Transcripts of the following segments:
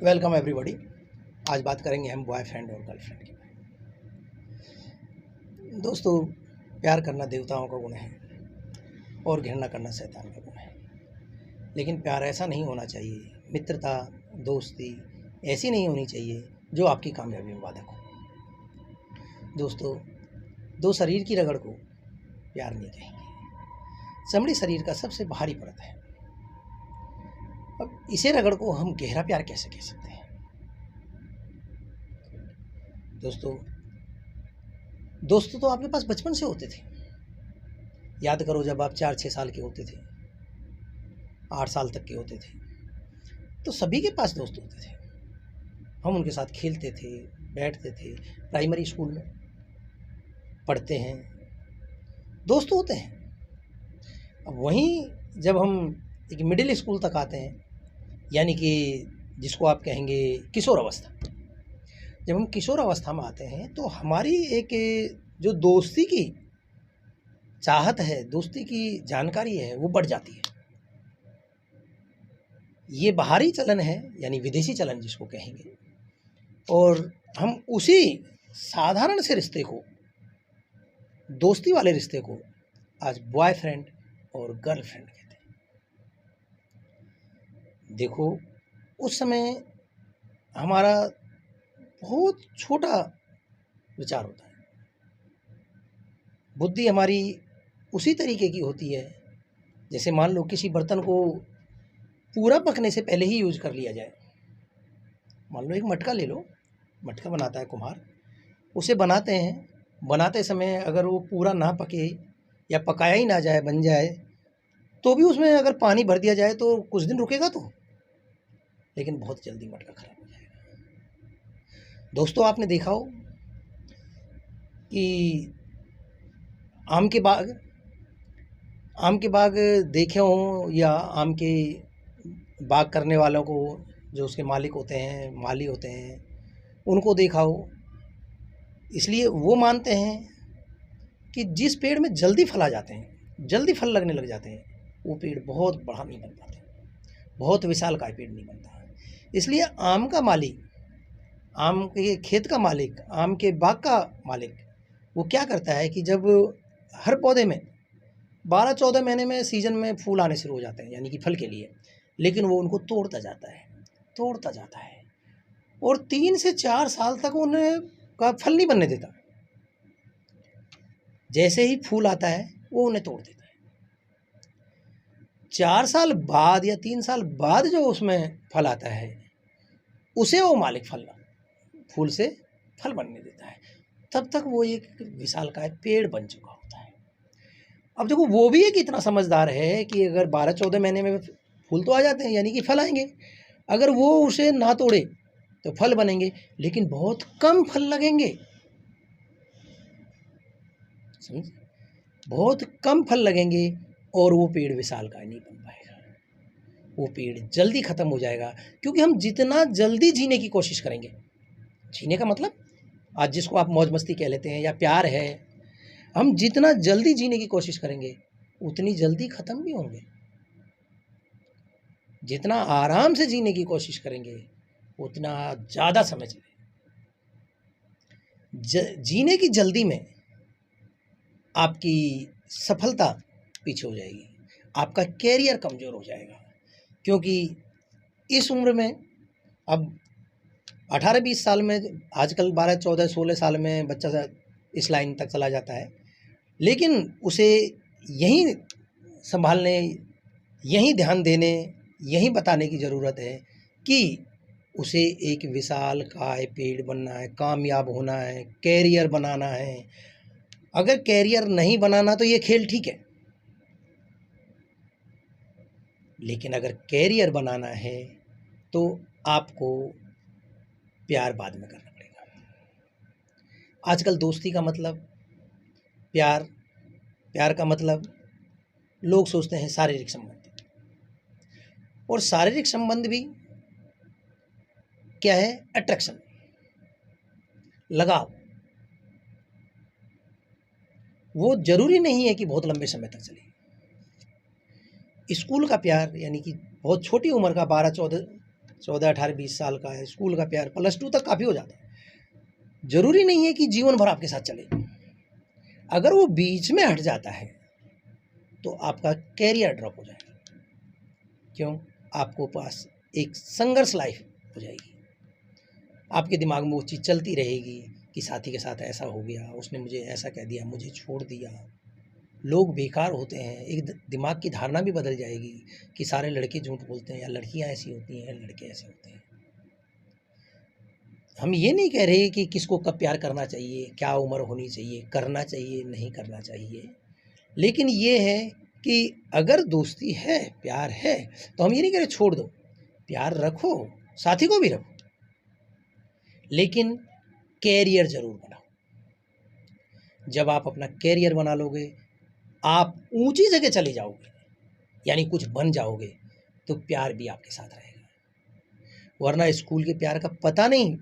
Welcome everybody. आज बात करेंगे हम बॉयफ्रेंड और गर्लफ्रेंड की। दोस्तों, प्यार करना देवताओं का गुण है और घृणा करना शैतान का गुण है। लेकिन प्यार ऐसा नहीं होना चाहिए, मित्रता दोस्ती ऐसी नहीं होनी चाहिए जो आपकी कामयाबी में बाधक हो। दोस्तों, दो शरीर की रगड़ को प्यार नहीं कहेंगे। चमड़ी शरीर का सबसे बाहरी परत है। अब इसे रगड़ को हम गहरा प्यार कैसे कह सकते हैं? दोस्तों तो आपके पास बचपन से होते थे। याद करो, जब आप 4-6 साल के होते थे, 8 साल तक के होते थे, तो सभी के पास दोस्त होते थे। हम उनके साथ खेलते थे, बैठते थे। प्राइमरी स्कूल में पढ़ते हैं, दोस्त होते हैं। अब वहीं जब हम एक मिडिल स्कूल तक आते हैं, यानी कि जिसको आप कहेंगे किशोर अवस्था, जब हम किशोर अवस्था में आते हैं तो हमारी एक जो दोस्ती की चाहत है, दोस्ती की जानकारी है, वो बढ़ जाती है। ये बाहरी चलन है, यानी विदेशी चलन जिसको कहेंगे, और हम उसी साधारण से रिश्ते को, दोस्ती वाले रिश्ते को, आज बॉयफ्रेंड और गर्लफ्रेंड कहते हैं। देखो, उस समय हमारा बहुत छोटा विचार होता है, बुद्धि हमारी उसी तरीके की होती है जैसे मान लो किसी बर्तन को पूरा पकने से पहले ही यूज कर लिया जाए। मान लो एक मटका ले लो, मटका बनाता है कुम्हार, उसे बनाते हैं, बनाते समय अगर वो पूरा ना पके या पकाया ही ना जाए, बन जाए, तो भी उसमें अगर पानी भर दिया जाए तो कुछ दिन रुकेगा तो, लेकिन बहुत जल्दी मटका खराब हो जाएगा। दोस्तों, आपने देखा हो कि आम के बाग देखे हों, या आम के बाग करने वालों को, जो उसके मालिक होते हैं, माली होते हैं, उनको देखा हो। इसलिए वो मानते हैं कि जिस पेड़ में जल्दी फल आ जाते हैं, जल्दी फल लगने लग जाते हैं, वो पेड़ बहुत बड़ा नहीं बन पाते, बहुत विशालकाय पेड़ नहीं बनता। इसलिए आम का मालिक, आम के खेत का मालिक, आम के बाग का मालिक, वो क्या करता है कि जब हर पौधे में 12-14 महीने में सीजन में फूल आने शुरू हो जाते हैं, यानी कि फल के लिए, लेकिन वो उनको तोड़ता जाता है और 3 से 4 साल तक उन्हें का फल नहीं बनने देता। जैसे ही फूल आता है वो उन्हें तोड़ देता है। 4 साल बाद या 3 साल बाद जो उसमें फल आता है, उसे वो मालिक फूल से फल बनने देता है। तब तक वो एक विशालकाय पेड़ बन चुका होता है। अब देखो, वो भी एक इतना समझदार है कि अगर 12-14 महीने में फूल तो आ जाते हैं, यानी कि फल आएंगे। अगर वो उसे ना तोड़े तो फल बनेंगे, लेकिन बहुत कम फल लगेंगे। समझ, बहुत कम फल लगेंगे और वो पेड़ विशालकाय नहीं बन पाएगा, वो पेड़ जल्दी खत्म हो जाएगा। क्योंकि हम जितना जल्दी जीने की कोशिश करेंगे, जीने का मतलब आज जिसको आप मौज मस्ती कह लेते हैं या प्यार है, हम जितना जल्दी जीने की कोशिश करेंगे उतनी जल्दी खत्म भी होंगे। जितना आराम से जीने की कोशिश करेंगे उतना ज़्यादा समय चलेगा। जीने की जल्दी में आपकी सफलता पीछे हो जाएगी, आपका कैरियर कमज़ोर हो जाएगा। क्योंकि इस उम्र में, अब 18-20 साल में, आजकल 12-14-16 साल में बच्चा इस लाइन तक चला जाता है, लेकिन उसे यहीं संभालने, यहीं ध्यान देने, यहीं बताने की ज़रूरत है कि उसे एक विशालकाय पेड़ बनना है, कामयाब होना है, कैरियर बनाना है। अगर कैरियर नहीं बनाना तो ये खेल ठीक है, लेकिन अगर कैरियर बनाना है तो आपको प्यार बाद में करना पड़ेगा। आजकल दोस्ती का मतलब, प्यार का मतलब लोग सोचते हैं शारीरिक संबंध, और शारीरिक संबंध भी क्या है? अट्रैक्शन, लगाव। वो जरूरी नहीं है कि बहुत लंबे समय तक चले। स्कूल का प्यार, यानी कि बहुत छोटी उम्र का 12-14 14, 18, 20 साल का है, स्कूल का प्यार प्लस 2 तक काफ़ी हो जाता है। ज़रूरी नहीं है कि जीवन भर आपके साथ चले। अगर वो बीच में हट जाता है तो आपका कैरियर ड्रॉप हो जाएगा। क्यों? आपको पास एक संघर्ष लाइफ हो जाएगी। आपके दिमाग में वो चीज़ चलती रहेगी कि साथी के साथ ऐसा हो गया, उसने मुझे ऐसा कह दिया, मुझे छोड़ दिया, लोग बेकार होते हैं। एक दिमाग की धारणा भी बदल जाएगी कि सारे लड़के झूठ बोलते हैं या लड़कियां ऐसी होती हैं, लड़के ऐसे होते हैं। हम ये नहीं कह रहे कि किसको कब प्यार करना चाहिए, क्या उम्र होनी चाहिए, करना चाहिए नहीं करना चाहिए, लेकिन ये है कि अगर दोस्ती है, प्यार है, तो हम ये नहीं कह रहे छोड़ दो, प्यार रखो, साथी को भी रखो, लेकिन कैरियर ज़रूर बनाओ। जब आप अपना कैरियर बना लोगे, आप ऊंची जगह चले जाओगे, यानी कुछ बन जाओगे, तो प्यार भी आपके साथ रहेगा। वरना स्कूल के प्यार का पता नहीं,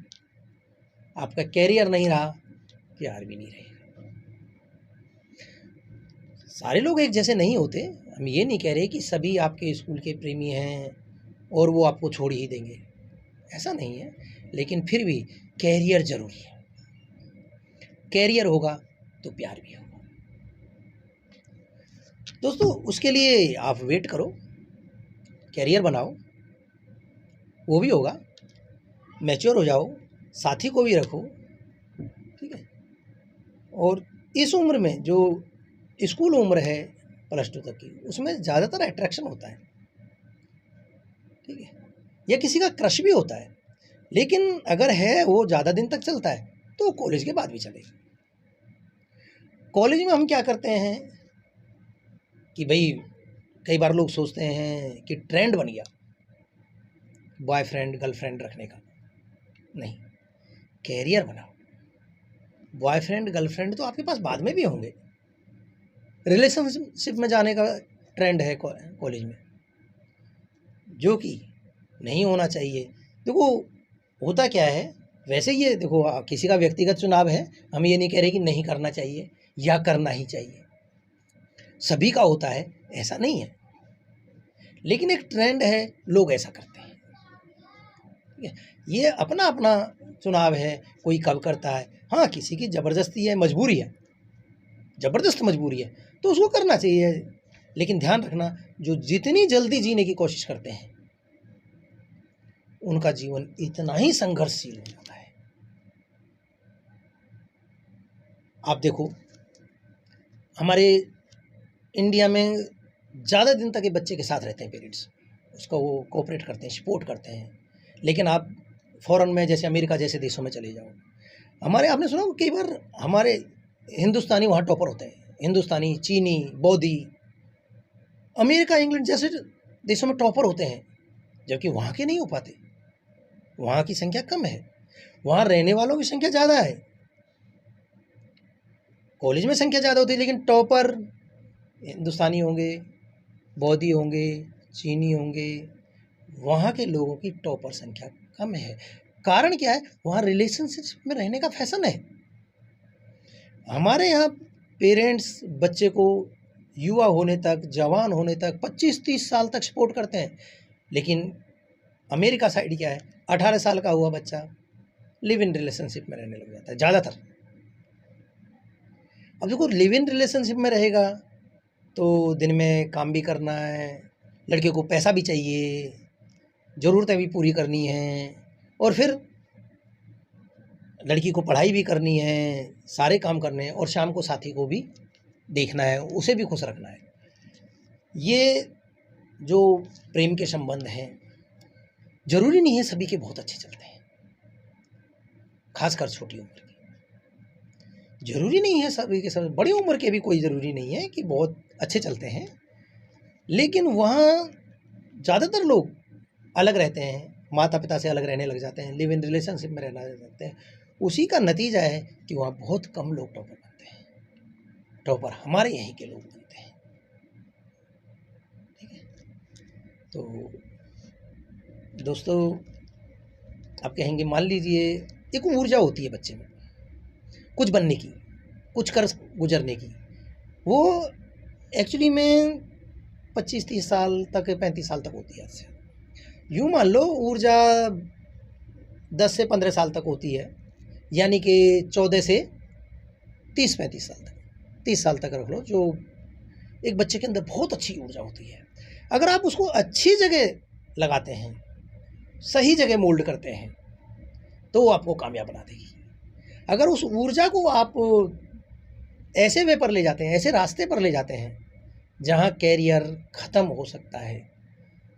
आपका कैरियर नहीं रहा, प्यार भी नहीं रहेगा। सारे लोग एक जैसे नहीं होते। हम ये नहीं कह रहे कि सभी आपके स्कूल के प्रेमी हैं और वो आपको छोड़ ही देंगे, ऐसा नहीं है, लेकिन फिर भी कैरियर ज़रूरी है। कैरियर होगा तो प्यार भी होगा। दोस्तों, उसके लिए आप वेट करो, कैरियर बनाओ, वो भी होगा। मैच्योर हो जाओ, साथी को भी रखो, ठीक है। और इस उम्र में जो स्कूल उम्र है प्लस 2 तक की, उसमें ज़्यादातर अट्रैक्शन होता है, ठीक है, या किसी का क्रश भी होता है। लेकिन अगर है वो ज़्यादा दिन तक चलता है तो कॉलेज के बाद भी चलेगा। कॉलेज में हम क्या करते हैं कि भाई, कई बार लोग सोचते हैं कि ट्रेंड बन गया बॉयफ्रेंड गर्लफ्रेंड रखने का। नहीं, कैरियर बनाओ। बॉयफ्रेंड गर्लफ्रेंड तो आपके पास बाद में भी होंगे। रिलेशनशिप में जाने का ट्रेंड है कॉलेज में, जो कि नहीं होना चाहिए। देखो, होता क्या है, वैसे ये देखो, किसी का व्यक्तिगत चुनाव है, हम ये नहीं कह रहे कि नहीं करना चाहिए या करना ही चाहिए, सभी का होता है, ऐसा नहीं है, लेकिन एक ट्रेंड है, लोग ऐसा करते हैं, ठीक है। ये अपना अपना चुनाव है, कोई कब करता है। हाँ, किसी की ज़बरदस्ती है, मजबूरी है, ज़बरदस्त मजबूरी है, तो उसको करना चाहिए। लेकिन ध्यान रखना, जो जितनी जल्दी जीने की कोशिश करते हैं उनका जीवन इतना ही संघर्षशील हो जाता है। आप देखो, हमारे इंडिया में ज़्यादा दिन तक ये बच्चे के साथ रहते हैं पेरेंट्स, उसका वो कोऑपरेट करते हैं, सपोर्ट करते हैं। लेकिन आप फॉरेन में, जैसे अमेरिका जैसे देशों में चले जाओ, हमारे, आपने सुना कई बार हमारे हिंदुस्तानी वहाँ टॉपर होते हैं, हिंदुस्तानी, चीनी, बौद्धी, अमेरिका इंग्लैंड जैसे देशों में टॉपर होते हैं, जबकि वहाँ के नहीं हो पाते। वहाँ की संख्या कम है, वहाँ रहने वालों की संख्या ज़्यादा है, कॉलेज में संख्या ज़्यादा होती है, लेकिन टॉपर हिंदुस्तानी होंगे, बौद्धी होंगे, चीनी होंगे, वहाँ के लोगों की टॉपर संख्या कम है। कारण क्या है? वहाँ रिलेशनशिप में रहने का फैशन है। हमारे यहाँ पेरेंट्स बच्चे को युवा होने तक, जवान होने तक, 25-30 साल तक सपोर्ट करते हैं, लेकिन अमेरिका साइड क्या है, 18 साल का हुआ बच्चा लिव इन रिलेशनशिप में रहने लग जाता है ज़्यादातर। अब देखो, लिव इन रिलेशनशिप में रहेगा तो दिन में काम भी करना है, लड़के को पैसा भी चाहिए, ज़रूरतें भी पूरी करनी हैं, और फिर लड़की को पढ़ाई भी करनी है, सारे काम करने हैं, और शाम को साथी को भी देखना है, उसे भी खुश रखना है। ये जो प्रेम के संबंध हैं, ज़रूरी नहीं है सभी के बहुत अच्छे चलते हैं, खासकर छोटी उम्र के। ज़रूरी नहीं है सभी के सब, बड़ी उम्र के भी कोई ज़रूरी नहीं है कि बहुत अच्छे चलते हैं, लेकिन वहाँ ज़्यादातर लोग अलग रहते हैं, माता पिता से अलग रहने लग जाते हैं, लिव इन रिलेशनशिप में रहना लग जाते हैं। उसी का नतीजा है कि वहाँ बहुत कम लोग टॉपर बनते हैं। टॉपर हमारे यहीं के लोग बनते हैं, ठीक है। तो दोस्तों, आप कहेंगे, मान लीजिए एक ऊर्जा होती है बच्चे में कुछ बनने की, कुछ कर गुजरने की, वो एक्चुअली में 25-30 साल तक, 35 साल तक होती है। यूँ मान लो ऊर्जा 10 से 15 साल तक होती है, यानी कि 14 से 30-35 साल तक, 30 साल तक रख लो, जो एक बच्चे के अंदर बहुत अच्छी ऊर्जा होती है। अगर आप उसको अच्छी जगह लगाते हैं, सही जगह मोल्ड करते हैं, तो वो आपको कामयाब बना देगी। अगर उस ऊर्जा को आप ऐसे वे पर ले जाते हैं, ऐसे रास्ते पर ले जाते हैं जहाँ कैरियर ख़त्म हो सकता है,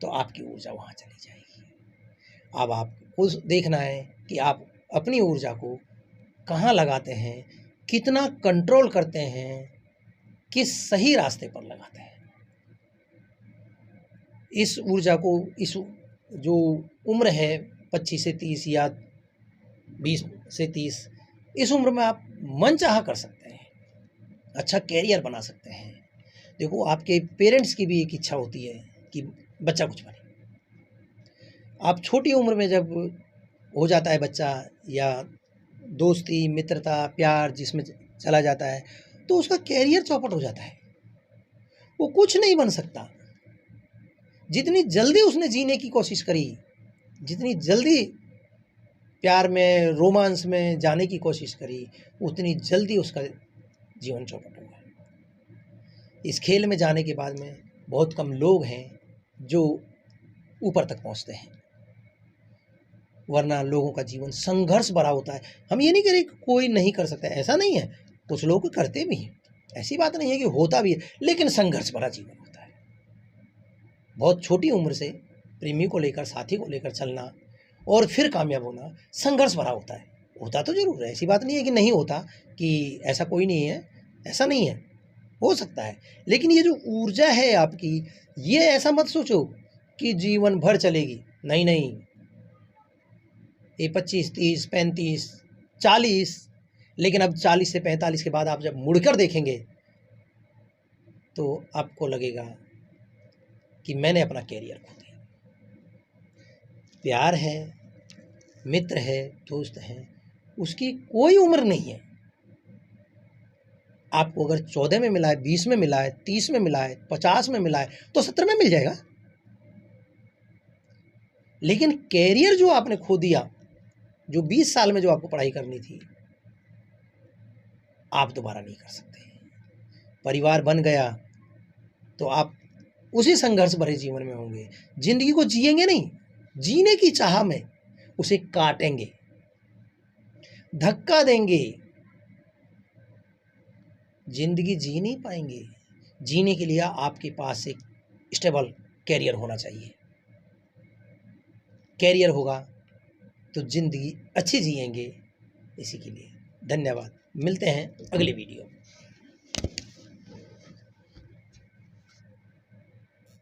तो आपकी ऊर्जा वहाँ चली जाएगी। अब आपको देखना है कि आप अपनी ऊर्जा को कहाँ लगाते हैं, कितना कंट्रोल करते हैं, किस सही रास्ते पर लगाते हैं। इस ऊर्जा को, इस जो उम्र है 25 से 30 या 20 से 30, इस उम्र में आप मनचाहा कर सकते हैं, अच्छा कैरियर बना सकते हैं। देखो, आपके पेरेंट्स की भी एक इच्छा होती है कि बच्चा कुछ बने। आप छोटी उम्र में जब हो जाता है बच्चा, या दोस्ती, मित्रता, प्यार जिसमें चला जाता है, तो उसका कैरियर चौपट हो जाता है, वो कुछ नहीं बन सकता। जितनी जल्दी उसने जीने की कोशिश करी, जितनी जल्दी प्यार में, रोमांस में जाने की कोशिश करी, उतनी जल्दी उसका जीवन चौपट हो गया। इस खेल में जाने के बाद में बहुत कम लोग हैं जो ऊपर तक पहुंचते हैं, वरना लोगों का जीवन संघर्ष भरा होता है। हम ये नहीं कह रहे कि कोई नहीं कर सकता, ऐसा नहीं है, कुछ लोग करते भी हैं, ऐसी बात नहीं है कि होता भी है, लेकिन संघर्ष भरा जीवन होता है। बहुत छोटी उम्र से प्रेमी को लेकर, साथी को लेकर चलना और फिर कामयाब होना संघर्ष भरा होता है। होता तो ज़रूर है, ऐसी बात नहीं है कि नहीं होता, कि ऐसा कोई नहीं है, ऐसा नहीं है, हो सकता है। लेकिन ये जो ऊर्जा है आपकी, ये ऐसा मत सोचो कि जीवन भर चलेगी, नहीं नहीं। ये 25, 30, 35, 40, लेकिन अब 40 से 45 के बाद आप जब मुड़कर देखेंगे तो आपको लगेगा कि मैंने अपना कैरियर खो दिया। प्यार है, मित्र है, दोस्त है, उसकी कोई उम्र नहीं है। आपको अगर 14 में मिला है, 20 में मिला है, 30 में मिला है, 50 में मिला है, तो 70 में मिल जाएगा। लेकिन कैरियर जो आपने खो दिया, जो 20 साल में जो आपको पढ़ाई करनी थी, आप दोबारा नहीं कर सकते। परिवार बन गया तो आप उसी संघर्ष भरे जीवन में होंगे। जिंदगी को जिएंगे नहीं, जीने की चाह में उसे काटेंगे, धक्का देंगे, जिंदगी जी नहीं पाएंगे। जीने के लिए आपके पास एक स्टेबल कैरियर होना चाहिए। कैरियर होगा तो जिंदगी अच्छी जिएंगे। इसी के लिए धन्यवाद। मिलते हैं अगले वीडियो में।